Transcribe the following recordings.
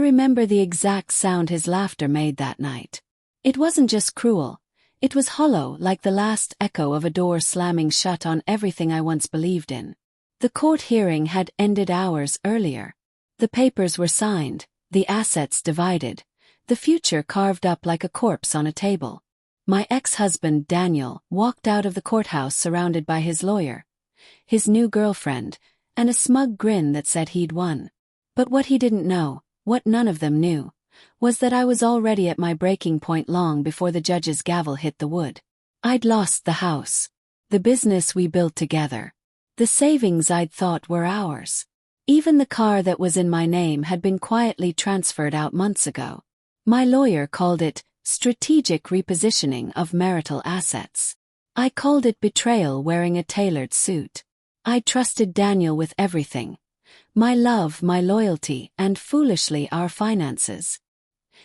remember the exact sound his laughter made that night. It wasn't just cruel. It was hollow, like the last echo of a door slamming shut on everything I once believed in. The court hearing had ended hours earlier. The papers were signed, the assets divided, the future carved up like a corpse on a table. My ex-husband, Daniel, walked out of the courthouse surrounded by his lawyer, his new girlfriend, and a smug grin that said he'd won. But what he didn't know, what none of them knew, was that I was already at my breaking point long before the judge's gavel hit the wood. I'd lost the house, the business we built together, the savings I'd thought were ours. Even the car that was in my name had been quietly transferred out months ago. My lawyer called it strategic repositioning of marital assets. I called it betrayal, wearing a tailored suit. I trusted Daniel with everything. My love, my loyalty, and foolishly our finances.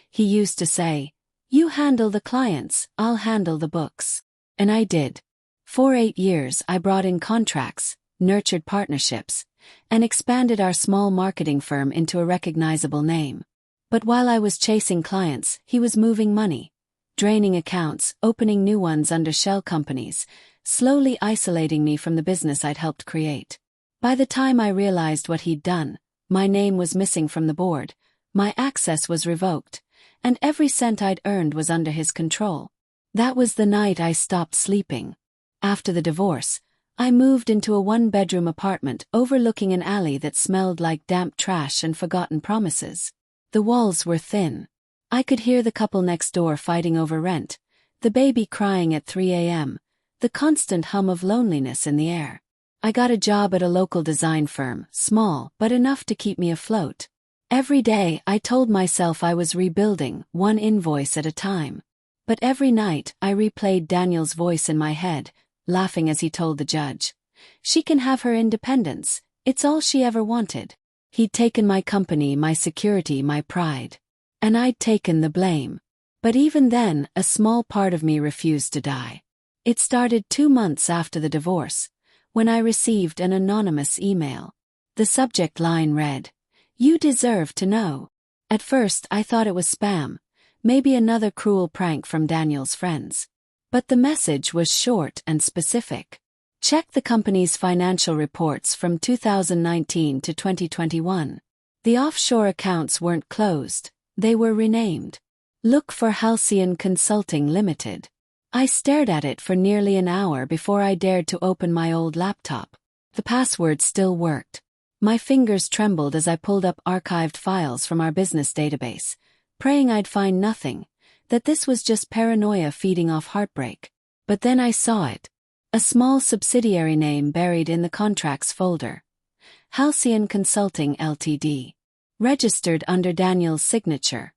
He used to say, "You handle the clients, I'll handle the books." And I did. For 8 years I brought in contracts, nurtured partnerships, and expanded our small marketing firm into a recognizable name. But while I was chasing clients, he was moving money, draining accounts, opening new ones under shell companies, slowly isolating me from the business I'd helped create. By the time I realized what he'd done, my name was missing from the board, my access was revoked, and every cent I'd earned was under his control. That was the night I stopped sleeping. After the divorce, I moved into a one-bedroom apartment overlooking an alley that smelled like damp trash and forgotten promises. The walls were thin. I could hear the couple next door fighting over rent, the baby crying at 3 a.m., the constant hum of loneliness in the air. I got a job at a local design firm, small but enough to keep me afloat. Every day I told myself I was rebuilding, one invoice at a time. But every night I replayed Daniel's voice in my head, laughing as he told the judge, "She can have her independence, it's all she ever wanted." He'd taken my company, my security, my pride. And I'd taken the blame. But even then, a small part of me refused to die. It started 2 months after the divorce, when I received an anonymous email. The subject line read, "You deserve to know." At first I thought it was spam, maybe another cruel prank from Daniel's friends. But the message was short and specific. Check the company's financial reports from 2019 to 2021. The offshore accounts weren't closed, they were renamed. Look for Halcyon Consulting Limited. I stared at it for nearly an hour before I dared to open my old laptop. The password still worked. My fingers trembled as I pulled up archived files from our business database, praying I'd find nothing, that this was just paranoia feeding off heartbreak. But then I saw it. A small subsidiary name buried in the contracts folder. Halcyon Consulting Ltd. Registered under Daniel's signature.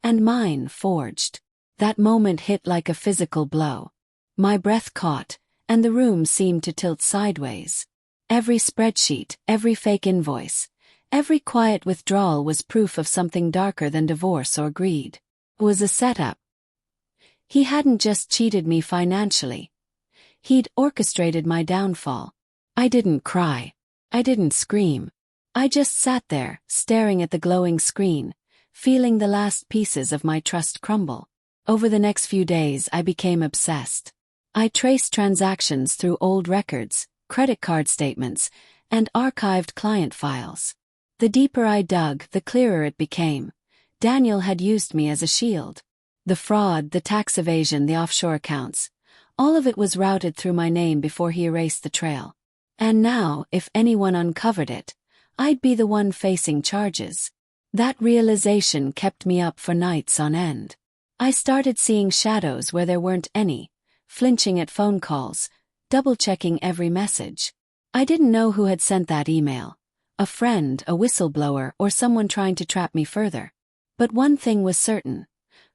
And mine forged. That moment hit like a physical blow. My breath caught, and the room seemed to tilt sideways. Every spreadsheet, every fake invoice, every quiet withdrawal was proof of something darker than divorce or greed. It was a setup. He hadn't just cheated me financially. He'd orchestrated my downfall. I didn't cry. I didn't scream. I just sat there, staring at the glowing screen, feeling the last pieces of my trust crumble. Over the next few days I became obsessed. I traced transactions through old records, credit card statements, and archived client files. The deeper I dug, the clearer it became. Daniel had used me as a shield. The fraud, the tax evasion, the offshore accounts. All of it was routed through my name before he erased the trail. And now, if anyone uncovered it, I'd be the one facing charges. That realization kept me up for nights on end. I started seeing shadows where there weren't any, flinching at phone calls, double-checking every message. I didn't know who had sent that email. A friend, a whistleblower, or someone trying to trap me further. But one thing was certain.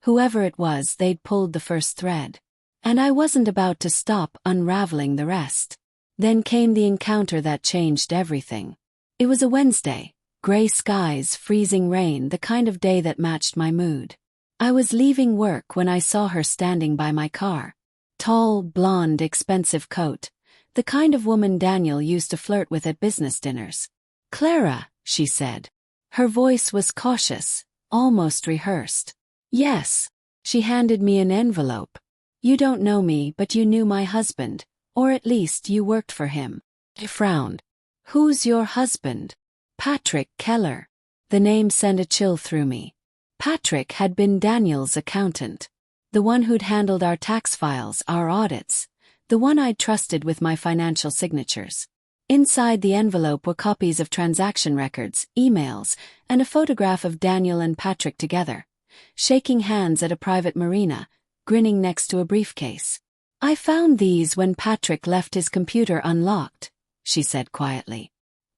Whoever it was, they'd pulled the first thread. And I wasn't about to stop unraveling the rest. Then came the encounter that changed everything. It was a Wednesday, gray skies, freezing rain, the kind of day that matched my mood. I was leaving work when I saw her standing by my car. Tall, blonde, expensive coat. The kind of woman Daniel used to flirt with at business dinners. "Clara," she said. Her voice was cautious, almost rehearsed. Yes. She handed me an envelope. You don't know me, but you knew my husband, or at least you worked for him. I frowned. Who's your husband? Patrick Keller. The name sent a chill through me. Patrick had been Daniel's accountant. The one who'd handled our tax files, our audits. The one I'd trusted with my financial signatures. Inside the envelope were copies of transaction records, emails, and a photograph of Daniel and Patrick together, shaking hands at a private marina, grinning next to a briefcase. I found these when Patrick left his computer unlocked, she said quietly.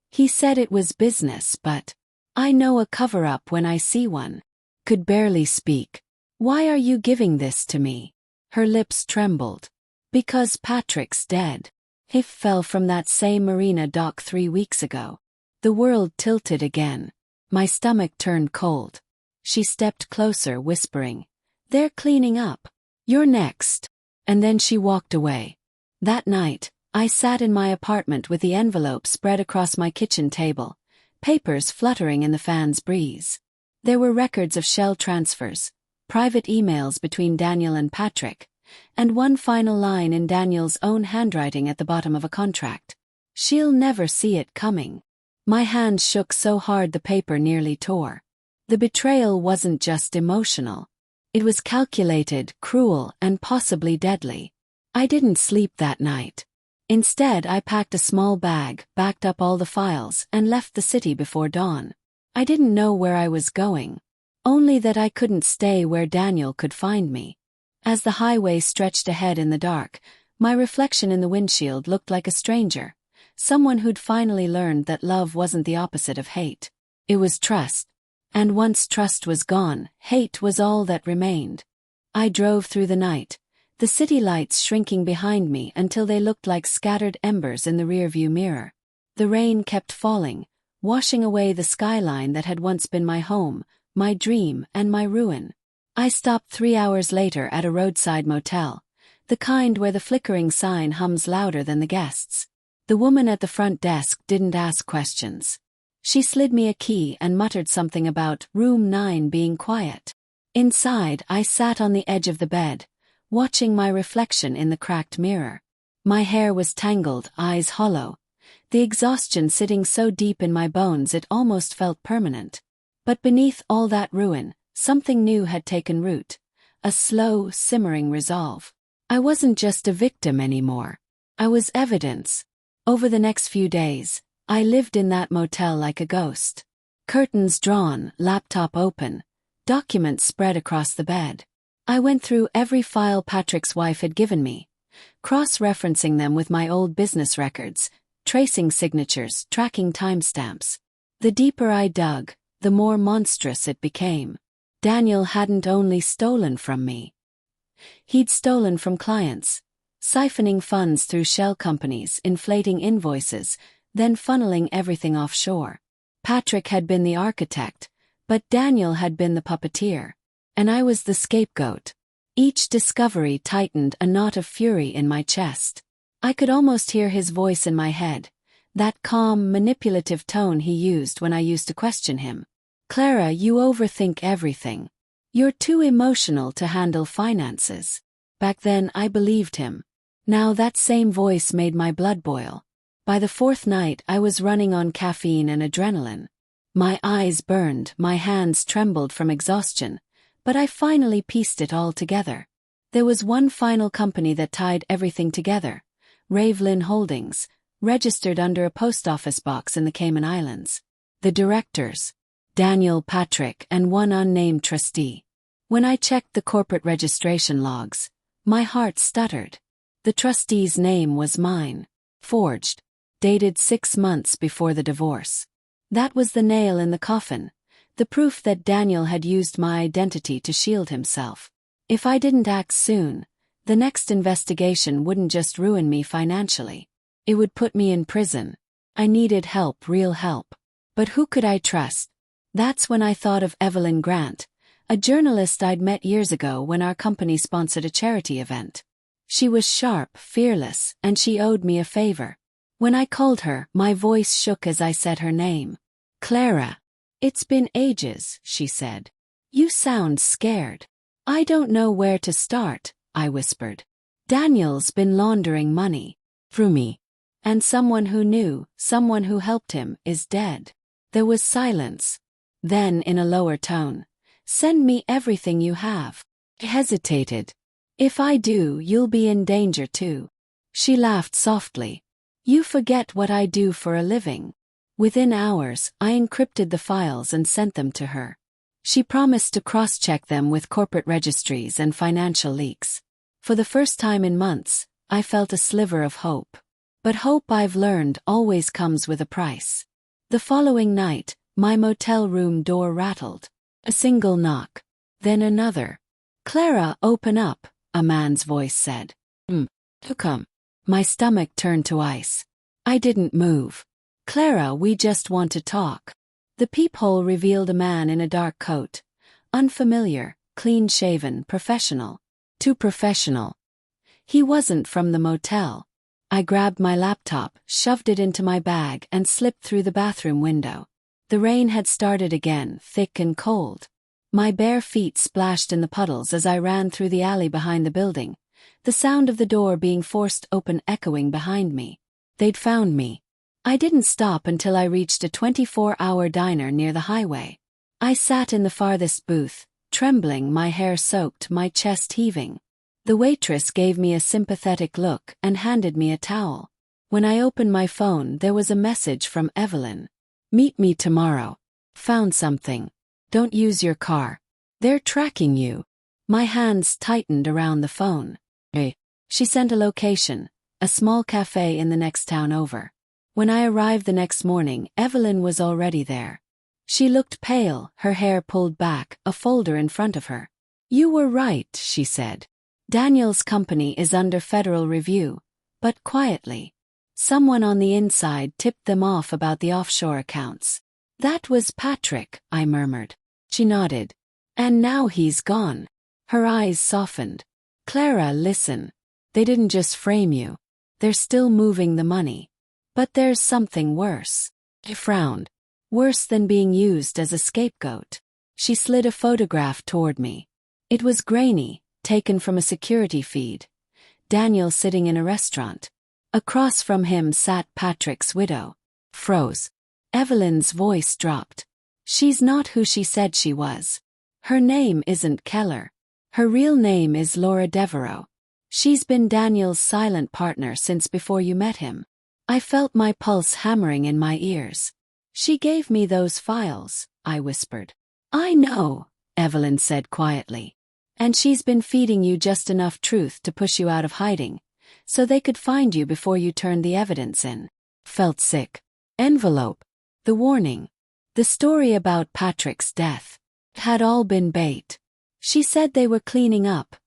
He said it was business, but I know a cover-up when I see one. Could barely speak. Why are you giving this to me? Her lips trembled. Because Patrick's dead. He fell from that same marina dock 3 weeks ago. The world tilted again. My stomach turned cold. She stepped closer, whispering, They're cleaning up. You're next. And then she walked away. That night, I sat in my apartment with the envelope spread across my kitchen table, papers fluttering in the fan's breeze. There were records of shell transfers, private emails between Daniel and Patrick, and one final line in Daniel's own handwriting at the bottom of a contract. She'll never see it coming. My hand shook so hard the paper nearly tore. The betrayal wasn't just emotional. It was calculated, cruel, and possibly deadly. I didn't sleep that night. Instead, I packed a small bag, backed up all the files, and left the city before dawn. I didn't know where I was going. Only that I couldn't stay where Daniel could find me. As the highway stretched ahead in the dark, my reflection in the windshield looked like a stranger, someone who'd finally learned that love wasn't the opposite of hate. It was trust. And once trust was gone, hate was all that remained. I drove through the night, the city lights shrinking behind me until they looked like scattered embers in the rearview mirror. The rain kept falling, washing away the skyline that had once been my home, my dream, and my ruin. I stopped 3 hours later at a roadside motel, the kind where the flickering sign hums louder than the guests. The woman at the front desk didn't ask questions. She slid me a key and muttered something about room 9 being quiet. Inside, I sat on the edge of the bed, watching my reflection in the cracked mirror. My hair was tangled, eyes hollow, the exhaustion sitting so deep in my bones it almost felt permanent. But beneath all that ruin, something new had taken root, a slow, simmering resolve. I wasn't just a victim anymore. I was evidence. Over the next few days, I lived in that motel like a ghost. Curtains drawn, laptop open, documents spread across the bed. I went through every file Patrick's wife had given me, cross-referencing them with my old business records, tracing signatures, tracking timestamps. The deeper I dug, the more monstrous it became. Daniel hadn't only stolen from me. He'd stolen from clients, siphoning funds through shell companies, inflating invoices, then funneling everything offshore. Patrick had been the architect, but Daniel had been the puppeteer. And I was the scapegoat. Each discovery tightened a knot of fury in my chest. I could almost hear his voice in my head, that calm, manipulative tone he used when I used to question him. Clara, you overthink everything. You're too emotional to handle finances. Back then I believed him. Now that same voice made my blood boil. By the 4th night I was running on caffeine and adrenaline. My eyes burned, my hands trembled from exhaustion, but I finally pieced it all together. There was one final company that tied everything together, Ravelin Holdings, registered under a post office box in the Cayman Islands. The directors, Daniel, Patrick, and one unnamed trustee. When I checked the corporate registration logs, my heart stuttered. The trustee's name was mine, forged, dated 6 months before the divorce. That was the nail in the coffin, the proof that Daniel had used my identity to shield himself. If I didn't act soon, the next investigation wouldn't just ruin me financially. It would put me in prison. I needed help, real help. But who could I trust? That's when I thought of Evelyn Grant, a journalist I'd met years ago when our company sponsored a charity event. She was sharp, fearless, and she owed me a favor. When I called her, my voice shook as I said her name. Clara. It's been ages, she said. You sound scared. I don't know where to start, I whispered. Daniel's been laundering money. Through me. And someone who knew, someone who helped him, is dead. There was silence. Then, in a lower tone, send me everything you have. I hesitated. If I do, you'll be in danger too. She laughed softly. You forget what I do for a living. Within hours, I encrypted the files and sent them to her. She promised to cross-check them with corporate registries and financial leaks. For the first time in months, I felt a sliver of hope. But hope, I've learned, always comes with a price. The following night, my motel room door rattled. A single knock. Then another. Clara, open up, a man's voice said. To come. My stomach turned to ice. I didn't move. Clara, we just want to talk. The peephole revealed a man in a dark coat. Unfamiliar, clean-shaven, professional. Too professional. He wasn't from the motel. I grabbed my laptop, shoved it into my bag, and slipped through the bathroom window. The rain had started again, thick and cold. My bare feet splashed in the puddles as I ran through the alley behind the building, the sound of the door being forced open echoing behind me. They'd found me. I didn't stop until I reached a 24-hour diner near the highway. I sat in the farthest booth, trembling, my hair soaked, my chest heaving. The waitress gave me a sympathetic look and handed me a towel. When I opened my phone, there was a message from Evelyn. Meet me tomorrow. Found something. Don't use your car. They're tracking you. My hands tightened around the phone. Hey. She sent a location, a small cafe in the next town over. When I arrived the next morning, Evelyn was already there. She looked pale, her hair pulled back, a folder in front of her. You were right, she said. Daniel's company is under federal review, but quietly. Someone on the inside tipped them off about the offshore accounts. That was Patrick, I murmured. She nodded. And now he's gone. Her eyes softened. Clara, listen. They didn't just frame you. They're still moving the money. But there's something worse. I frowned. Worse than being used as a scapegoat. She slid a photograph toward me. It was grainy, taken from a security feed. Daniel sitting in a restaurant. Across from him sat Patrick's widow. Froze. Evelyn's voice dropped. She's not who she said she was. Her name isn't Keller. Her real name is Laura Devereaux. She's been Daniel's silent partner since before you met him. I felt my pulse hammering in my ears. She gave me those files, I whispered. I know, Evelyn said quietly. And she's been feeding you just enough truth to push you out of hiding, so they could find you before you turned the evidence in. Felt sick. Envelope. The warning. The story about Patrick's death. Had all been bait. She said they were cleaning up.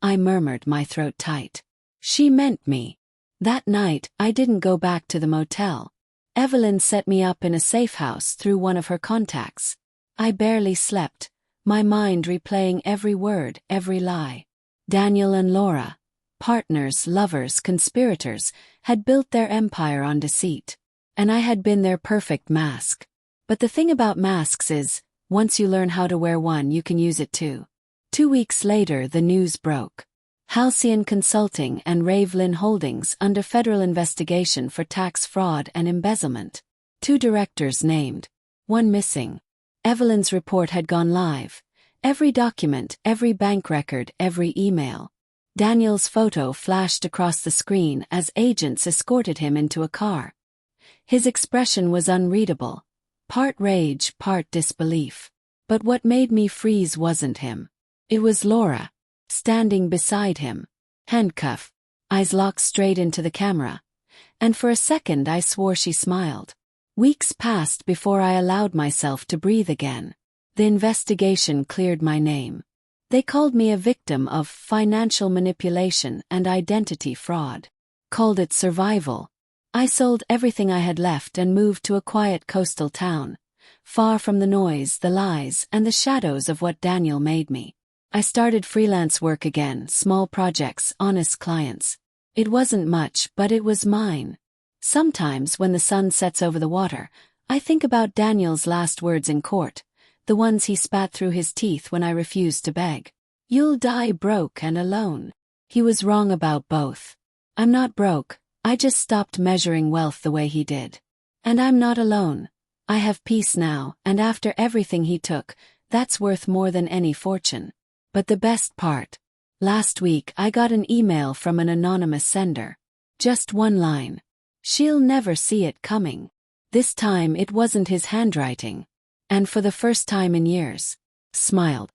I murmured, my throat tight. She meant me. That night, I didn't go back to the motel. Evelyn set me up in a safe house through one of her contacts. I barely slept, my mind replaying every word, every lie. Daniel and Laura, partners, lovers, conspirators, had built their empire on deceit. And I had been their perfect mask. But the thing about masks is, once you learn how to wear one, you can use it too. 2 weeks later, the news broke. Halcyon Consulting and Ravelin Holdings under federal investigation for tax fraud and embezzlement. 2 directors named. 1 missing. Evelyn's report had gone live. Every document, every bank record, every email. Daniel's photo flashed across the screen as agents escorted him into a car. His expression was unreadable. Part rage, part disbelief. But what made me freeze wasn't him. It was Laura. Standing beside him. Handcuff. Eyes locked straight into the camera. And for a second I swore she smiled. Weeks passed before I allowed myself to breathe again. The investigation cleared my name. They called me a victim of financial manipulation and identity fraud. Called it survival. I sold everything I had left and moved to a quiet coastal town, far from the noise, the lies, and the shadows of what Daniel made me. I started freelance work again, small projects, honest clients. It wasn't much, but it was mine. Sometimes when the sun sets over the water, I think about Daniel's last words in court. The ones he spat through his teeth when I refused to beg. You'll die broke and alone. He was wrong about both. I'm not broke, I just stopped measuring wealth the way he did. And I'm not alone. I have peace now, and after everything he took, that's worth more than any fortune. But the best part. Last week I got an email from an anonymous sender. Just one line. She'll never see it coming. This time it wasn't his handwriting. And for the first time in years, smiled.